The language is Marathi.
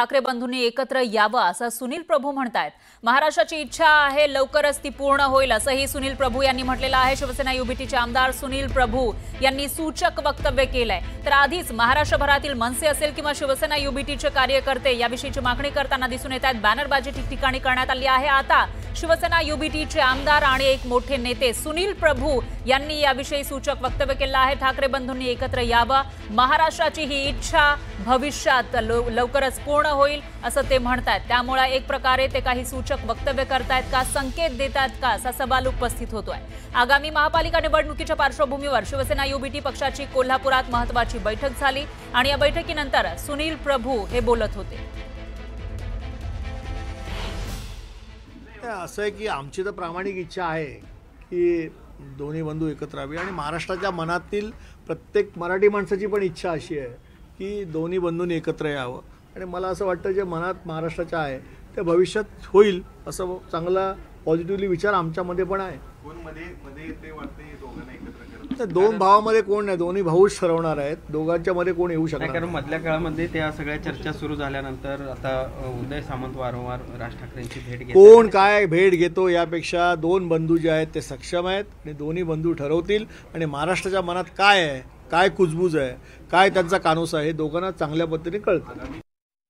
ठाकरे बंधूंनी एकत्र यावं असं सुनील प्रभू म्हणतायत। महाराष्ट्राची इच्छा आहे, लवकरच ती पूर्ण होईल असंही सुनील प्रभू यांनी म्हटलेलं आहे। शिवसेना युबीटीचे आमदार सुनील प्रभू यांनी सूचक वक्तव्य केलंय। तर आधीच महाराष्ट्रभरातील मनसे असेल किंवा शिवसेना युबीटीचे कार्यकर्ते याविषयीची मागणी करताना दिसून येत आहेत। बॅनरबाजी ठिकठिकाणी करण्यात आली आहे। आता शिवसेना युबीटीचे आमदार आणि एक मोठे नेते सुनील प्रभू यांनी याविषयी सूचक वक्तव्य केलं आहे। ठाकरे बंधूंनी एकत्र यावं, महाराष्ट्राची ही इच्छा भविष्यात लवकरच पूर्ण होईल असं ते म्हणतात। त्यामुळे एक प्रकारे ते काही सूचक वक्तव्य करतायत का, संकेत देतात का, असा सवाल उपस्थित होतोय। आगामी महापालिका निवडणुकीच्या पार्श्वभूमीवर शिवसेना युबीटी पक्षाची कोल्हापुरात महत्त्वाची बैठक झाली आणि या बैठकीनंतर सुनील प्रभू हे बोलत होते। असं आहे की आमची तर प्रामाणिक इच्छा आहे की दोन्ही बंधू एकत्र यावे आणि महाराष्ट्राच्या मनातील प्रत्येक मराठी माणसाची पण इच्छा अशी आहे की दोन्ही बंधूंनी एकत्र यावं आणि मला असं वाटतं जे मनात महाराष्ट्राच्या आहे ते भविष्यात होईल असं चांगला पॉझिटिव्हली विचार आमच्यामध्ये पण आहे। दोन भावामध्ये कोण नाही, दोन्ही भाऊच ठरवणार आहेत, दोघांच्या मध्ये कोण येऊ शकणार नाही। कारण मधल्या काळामध्ये त्या सगळ्या चर्चा सुरू झाल्यानंतर आता उदय सामंत वारंवार राज ठाकरेंची भेट घेतात। कोण काय भेट घेतो यापेक्षा दोन बंधू जे आहेत ते सक्षम आहेत आणि दोन्ही बंधू ठरवतील आणि महाराष्ट्राच्या मनात काय आहे, काय कुजबूज आहे, काय त्यांचा कानूस आहे हे दोघांना चांगल्या पद्धतीने कळतं।